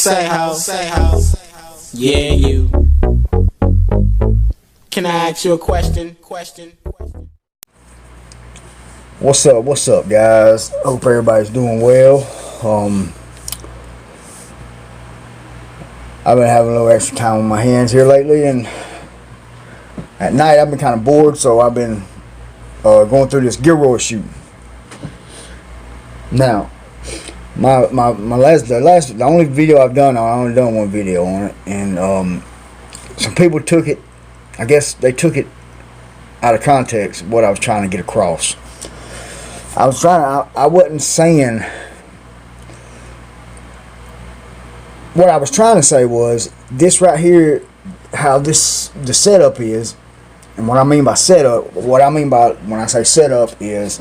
Say how, yeah, you. Can I ask you a question? What's up, guys? Hope everybody's doing well. I've been having a little extra time on my hands here lately, and at night I've been kind of bored, so I've been going through this Gilroy shoot. Now, the only video I've done, I only done one video on it, and some people took it. I guess they took it out of context what I was trying to get across. I wasn't saying. What I was trying to say was this right here, how the setup is, and what I mean by setup, what I mean by when I say setup is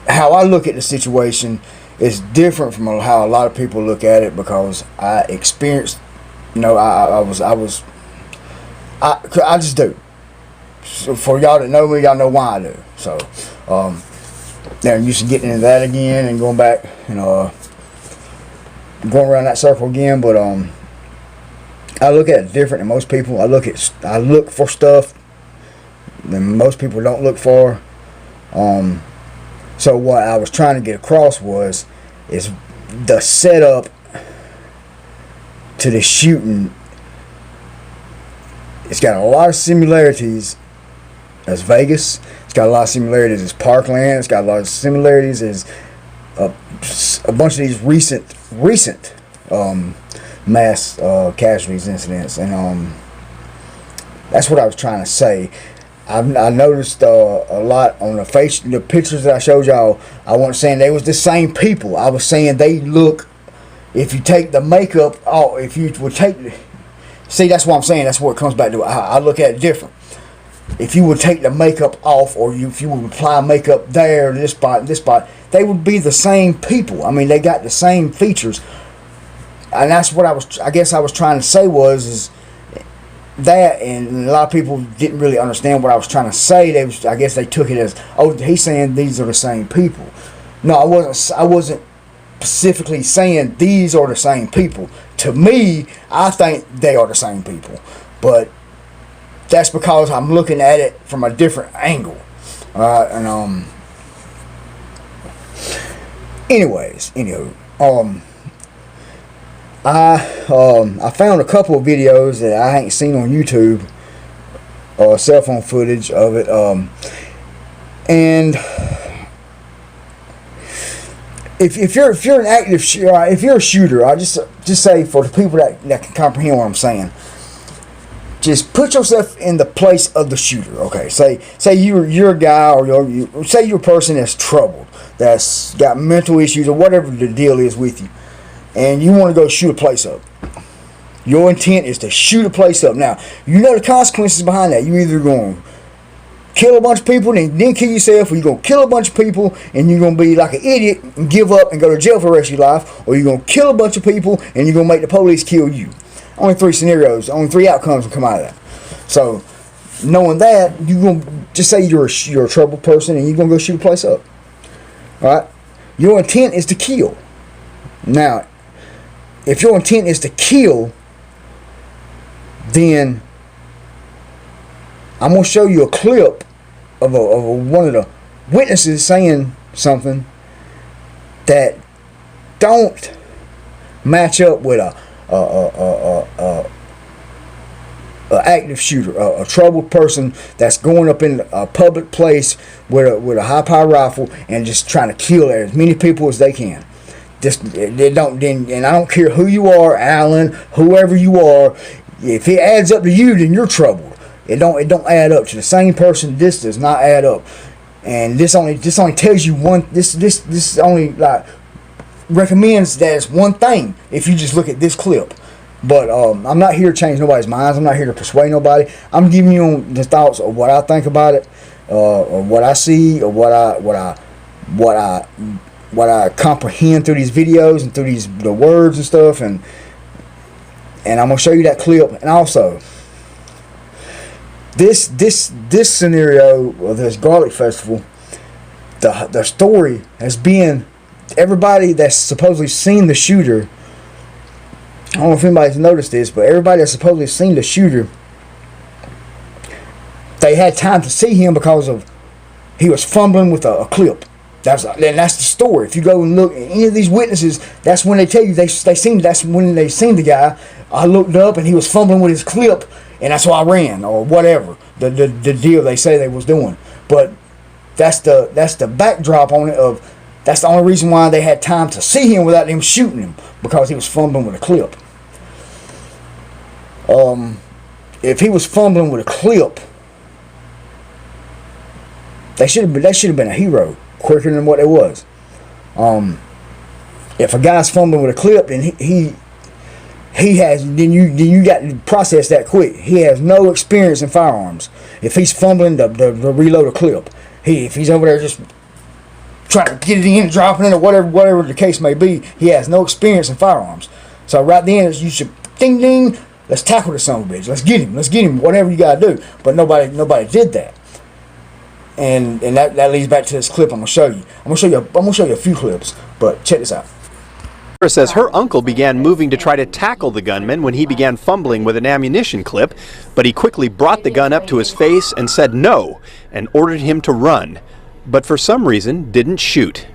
how I look at the situation is different from how a lot of people look at it, because I experienced, I just do. So for y'all that know me, y'all know why I do. So, they're used to getting into that again and going back and going around that circle again. But I look at it different than most people. I look for stuff that most people don't look for. So what I was trying to get across is the setup to the shooting. It's got a lot of similarities as Vegas. It's got a lot of similarities as Parkland. It's got a lot of similarities as a bunch of these recent mass casualties incidents, and that's what I was trying to say. I noticed a lot on the pictures that I showed y'all. I wasn't saying they was the same people. I was saying they look. If you take the makeup off, if you would take. See, that's what I'm saying. That's where it comes back to. I look at it different. If you would take the makeup off, or if you would apply makeup there, this spot, they would be the same people. I mean, they got the same features, and that's what I guess I was trying to say is that, and a lot of people didn't really understand what I was trying to say. I guess they took it as, oh, he's saying these are the same people. No, I wasn't specifically saying these are the same people. To me, I think they are the same people, but that's because I'm looking at it from a different angle. And I found a couple of videos that I ain't seen on YouTube, cell phone footage of it, and if you're an active shooter, if you're a shooter, I just say for the people that can comprehend what I'm saying, just put yourself in the place of the shooter. Okay, say you're a guy, or say you're a person that's troubled, that's got mental issues, or whatever the deal is with you, and you want to go shoot a place up. Your intent is to shoot a place up. Now, you know the consequences behind that. You either going to kill a bunch of people and then kill yourself, or you're going to kill a bunch of people and you're going to be like an idiot and give up and go to jail for the rest of your life, or you're going to kill a bunch of people and you're going to make the police kill you. Only three scenarios, only three outcomes will come out of that. So, knowing that, you're going to just say you're a troubled person and you're going to go shoot a place up. Alright? Your intent is to kill. Now, if your intent is to kill, then I'm going to show you a clip of one of the witnesses saying something that don't match up with a active shooter, a troubled person that's going up in a public place with a high power rifle and just trying to kill as many people as they can. And I don't care who you are, Alan, whoever you are. If it adds up to you, then you're troubled. It don't add up to the same person. This does not add up, and this only tells you one. This only like recommends that it's one thing if you just look at this clip. But I'm not here to change nobody's minds. I'm not here to persuade nobody. I'm giving you the thoughts of what I think about it, or what I see, or what I comprehend through these videos and through the words and stuff, and I'm gonna show you that clip. And also, this scenario of this garlic festival, the story has been everybody that's supposedly seen the shooter, I don't know if anybody's noticed this, but everybody that's supposedly seen the shooter, they had time to see him because of he was fumbling with a clip. That's the story. If you go and look at any of these witnesses, that's when they tell you that's when they seen the guy. I looked up and he was fumbling with his clip, and that's why I ran or whatever the deal they say they was doing. But that's the backdrop on it of that's the only reason why they had time to see him without them shooting him, because he was fumbling with a clip. If he was fumbling with a clip, that should have been a hero quicker than what it was. If a guy's fumbling with a clip, then he has then you got to process that quick. He has no experience in firearms. If he's fumbling to reload a clip, if he's over there just trying to get it in, dropping it, or whatever the case may be, he has no experience in firearms. So right then, you should ding ding. Let's tackle this son of a bitch. Let's get him. Whatever you gotta do. But nobody did that. And that leads back to this clip I'm gonna show you. I'm gonna show you a few clips, but check this out. Sarah says her uncle began moving to try to tackle the gunman when he began fumbling with an ammunition clip, but he quickly brought the gun up to his face and said no, and ordered him to run, but for some reason didn't shoot.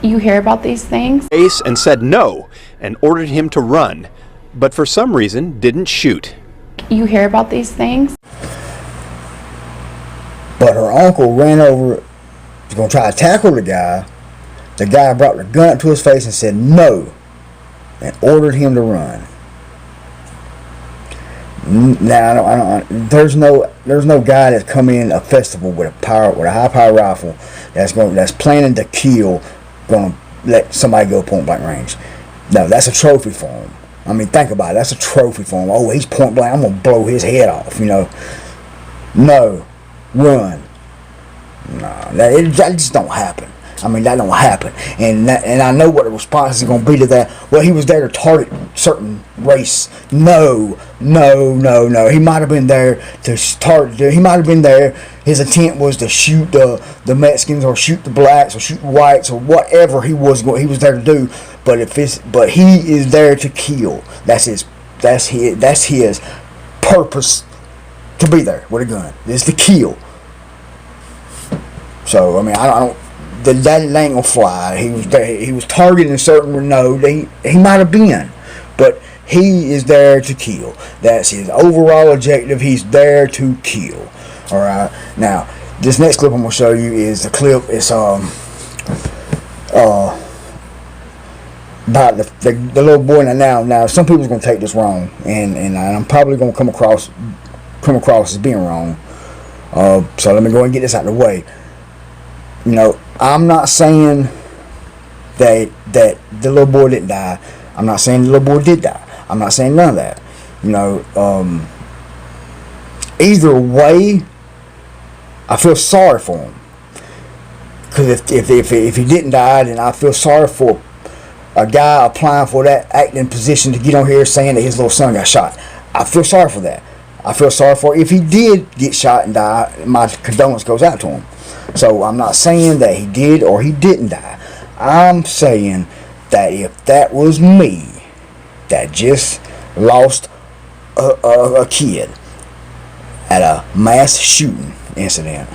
You hear about these things? Face and said no, and ordered him to run, but for some reason didn't shoot. You hear about these things? But her uncle ran over, was going to try to tackle the guy. The guy brought the gun up to his face and said no, and ordered him to run. Now, there's no guy that's come in a festival with a high power rifle that's planning to kill, gonna let somebody go point blank range. No, that's a trophy for him. I mean, think about it. That's a trophy for him. Oh, he's point blank. I'm gonna blow his head off. No. Run. No, that just don't happen. I mean, that don't happen. And I know what the response is going to be to that. Well, he was there to target certain race. No. He might have been there to target. He might have been there. His intent was to shoot the Mexicans or shoot the blacks or shoot the whites or whatever he was there to do. But he is there to kill. That's his purpose. To be there with a gun is to kill. So I mean, I don't. That ain't gonna fly. He was there. He was targeting certain. No, he might have been, but he is there to kill. That's his overall objective. He's there to kill. All right. Now, this next clip I'm gonna show you is the clip. It's about the little boy. Now some people's gonna take this wrong, and I'm probably gonna come across as being wrong. So let me go and get this out of the way. I'm not saying that the little boy didn't die. I'm not saying the little boy did die. I'm not saying none of that. Either way, I feel sorry for him. Because if he didn't die, then I feel sorry for a guy applying for that acting position to get on here saying that his little son got shot. I feel sorry for that. I feel sorry for if he did get shot and die. My condolence goes out to him. So I'm not saying that he did or he didn't die. I'm saying that if that was me that just lost a kid at a mass shooting incident,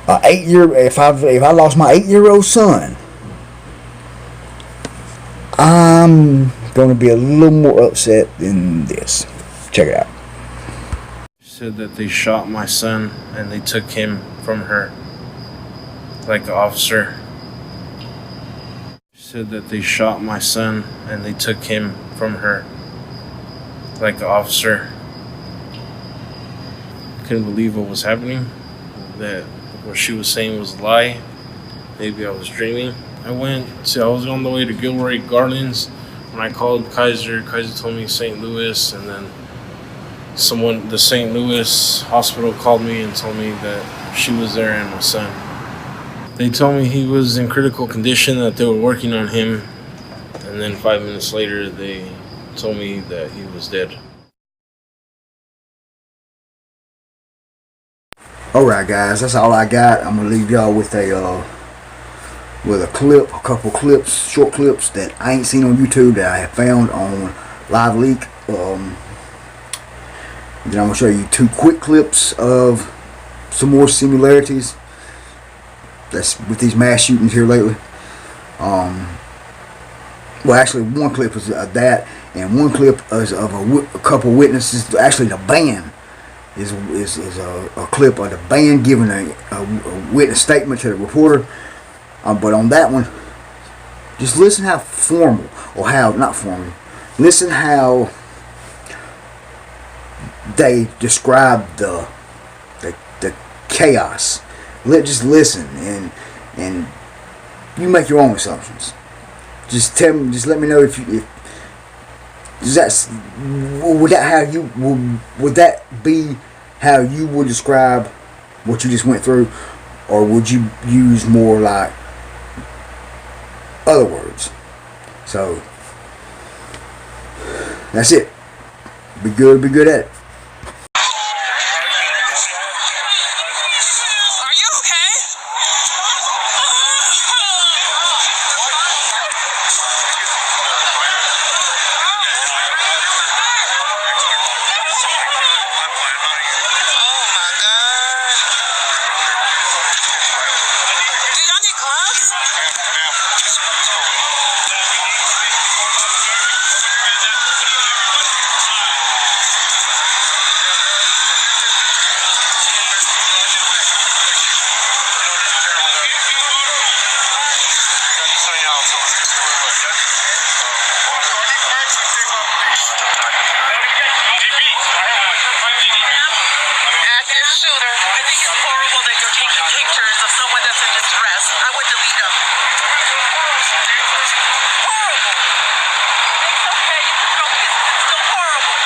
if I lost my 8-year-old son, I'm going to be a little more upset than this. Check it out. Said that they shot my son and they took him from her, like the officer. Said that they shot my son and they took him from her, like the officer. Couldn't believe what was happening. That what she was saying was a lie. Maybe I was dreaming. I was on the way to Gilroy Gardens when I called Kaiser. Kaiser told me St. Louis, and then the St. Louis hospital called me and told me that she was there and my son. They told me he was in critical condition, that they were working on him, and then 5 minutes later they told me that he was dead. Alright guys, that's all I got. I'm gonna leave y'all with with a couple clips, short clips that I ain't seen on YouTube that I have found on Live Leak. Then I'm gonna show you 2 quick clips of some more similarities that's with these mass shootings here lately. Well, actually, one clip is of that, and one clip is of a couple witnesses. Actually, the band is a clip of the band giving a witness statement to the reporter. But on that one, just listen how formal, or how, not formal, listen how they describe the chaos. Just listen, and you make your own assumptions. Just tell me, just let me know if would that be how you would describe what you just went through, or would you use more like other words? So that's it. Be good at it. Are you okay? Oh my God. Do y'all need gloves? Active shooter. I think it's horrible that you're taking pictures of someone that's in distress. I would delete them. Horrible. It's okay. You can throw pieces. It's still horrible.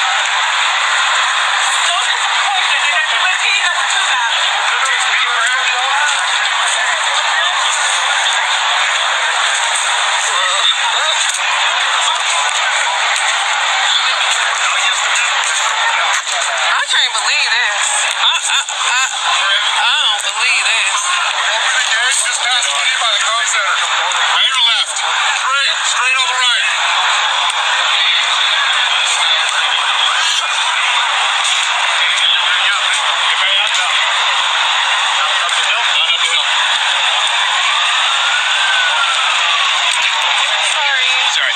So disappointed. And at 20, that's too bad. I can't believe this. I don't believe this. Just past me by the comm center. Right or left? Straight on the right. Sorry. Sorry.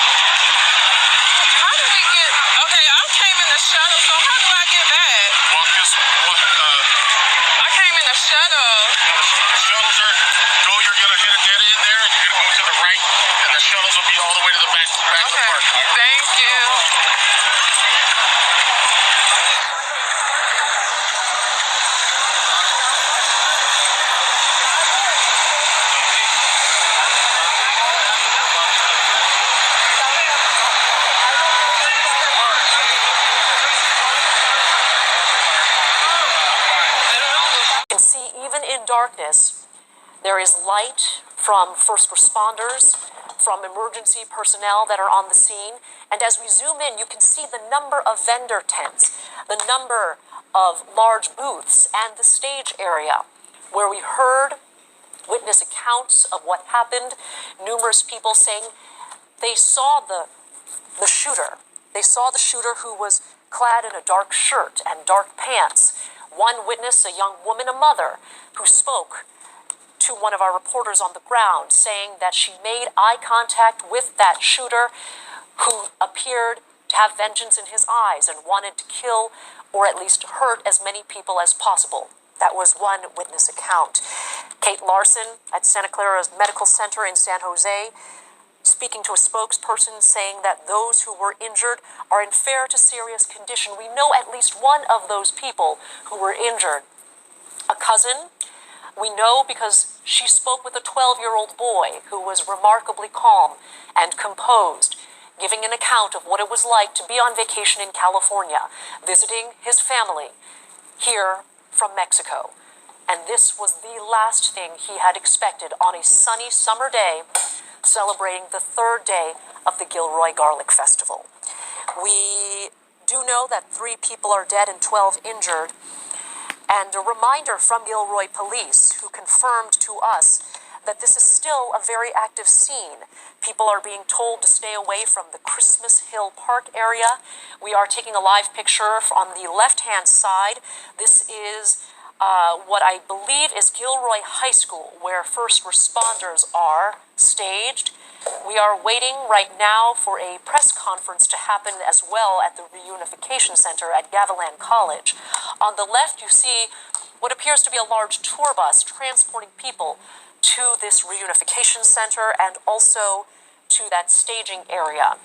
How do we get... Okay, I came in the shuttle, so how do I get back? Well, just what I came in the shuttle. shuttles are. You're gonna hit a dead end there, and you're gonna move to the right, and the shuttles will be all the way to the back of the Okay, park. thank you. You can see even in darkness, there is light from first responders, from emergency personnel that are on the scene. And as we zoom in, you can see the number of vendor tents, the number of large booths, and the stage area where we heard witness accounts of what happened. Numerous people saying they saw the shooter. They saw the shooter who was clad in a dark shirt and dark pants. One witness, a young woman, a mother, who spoke to one of our reporters on the ground, saying that she made eye contact with that shooter who appeared to have vengeance in his eyes and wanted to kill or at least hurt as many people as possible. That was one witness account. Kate Larson at Santa Clara Medical Center in San Jose, speaking to a spokesperson saying that those who were injured are in fair to serious condition. We know at least one of those people who were injured. A cousin, we know because she spoke with a 12-year-old boy who was remarkably calm and composed, giving an account of what it was like to be on vacation in California, visiting his family here from Mexico. And this was the last thing he had expected on a sunny summer day, celebrating the third day of the Gilroy Garlic Festival. We do know that 3 people are dead and 12 injured. And a reminder from Gilroy Police, who confirmed to us that this is still a very active scene. People are being told to stay away from the Christmas Hill Park area. We are taking a live picture on the left-hand side. This is what I believe is Gilroy High School, where first responders are staged. We are waiting right now for a press conference to happen as well at the Reunification Center at Gavilan College. On the left, you see what appears to be a large tour bus transporting people to this Reunification Center and also to that staging area.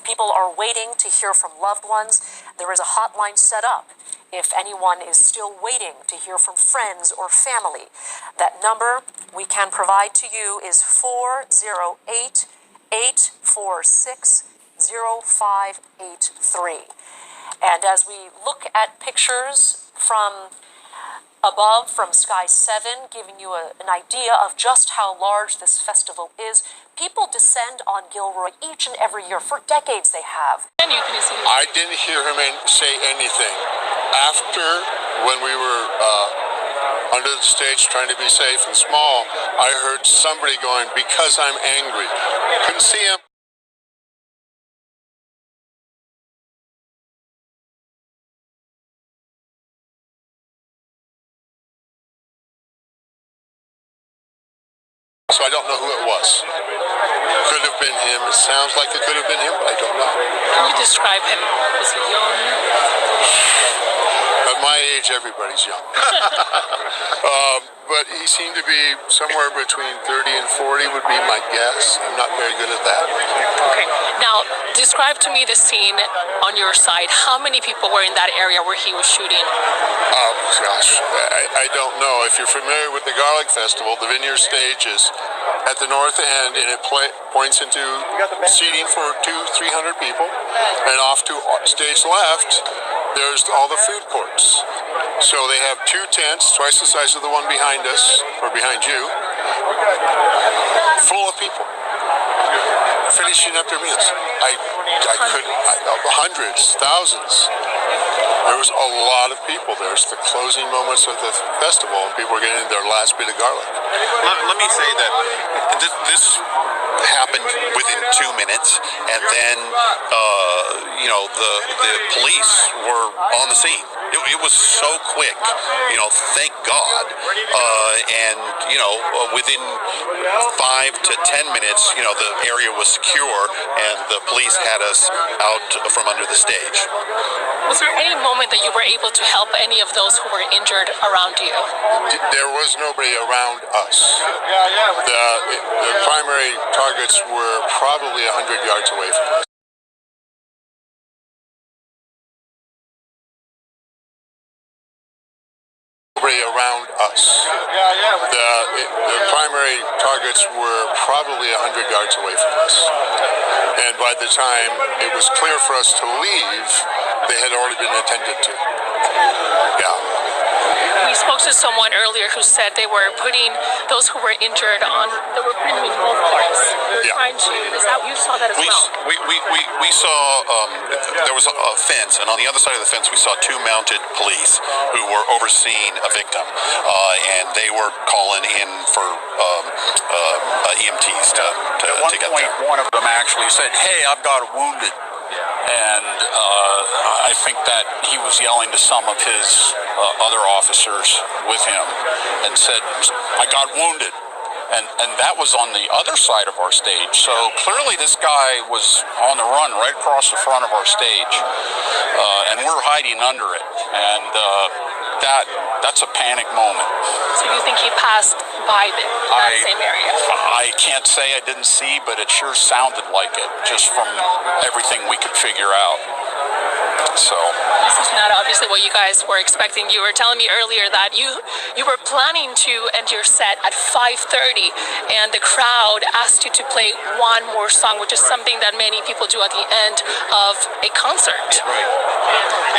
People are waiting to hear from loved ones. There is a hotline set up if anyone is still waiting to hear from friends or family. That number we can provide to you is 408-846-0583. And as we look at pictures from above, from Sky 7, giving you an idea of just how large this festival is, people descend on Gilroy each and every year. For decades they have. I didn't hear him say anything. After, when we were under the stage trying to be safe and small, I heard somebody going, "Because I'm angry." Couldn't see him. So I don't know who it was. Could have been him. It sounds like it could have been him, but I don't know. Can you describe him? Was he young? At my age, everybody's young. But he seemed to be somewhere between 30 and 40 would be my guess. I'm not very good at that. Okay. Now, describe to me the scene on your side. How many people were in that area where he was shooting? Oh, gosh. I don't know. If you're familiar with the Garlic Festival, the Vineyard stage is at the north end, and it points into seating for 200-300 people. And off to stage left, there's all the food courts. So they have two tents, twice the size of the one behind us, or behind you, full of people, finishing up their meals. I couldn't, hundreds, thousands. There was a lot of people. There's the closing moments of the festival, and people were getting their last bit of garlic. Let me say that this happened within 2 minutes, and then the police were on the scene. It was so quick, thank God. Within 5 to 10 minutes, the area was secure, and the police had us out from under the stage. Was there any moment that you were able to help any of those who were injured around you? There was nobody around us. The primary targets were probably 100 yards away from us. Nobody around us. The primary targets were probably 100 yards away from us. And by the time it was clear for us to leave, they had already been attended to. Yeah. We spoke to someone earlier who said they were putting those who were injured they were putting them in golf carts. They were trying to, you saw that as well? We saw, there was a fence, and on the other side of the fence we saw two mounted police who were overseeing a victim, and they were calling in for EMTs to get there. One of them actually said, "Hey, I've got a wounded." And I think that he was yelling to some of his other officers with him and said, "I got wounded." And that was on the other side of our stage. So clearly this guy was on the run right across the front of our stage. And we're hiding under it. And that's a panic moment. So you think he passed by that same area? I can't say I didn't see, but it sure sounded like it, just from everything we could figure out. So this is not obviously what you guys were expecting. You were telling me earlier that you were planning to end your set at 5:30, and the crowd asked you to play one more song, which is something that many people do at the end of a concert. Right.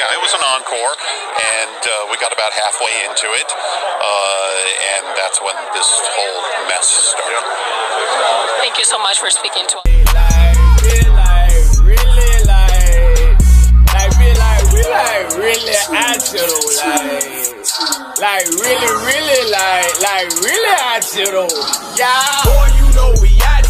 Yeah, it was an encore, and we got about halfway into it, and that's when this whole mess started. Thank you so much for speaking to us. Really, I Like really, really, like really out here though. Yeah. Boy, you know we out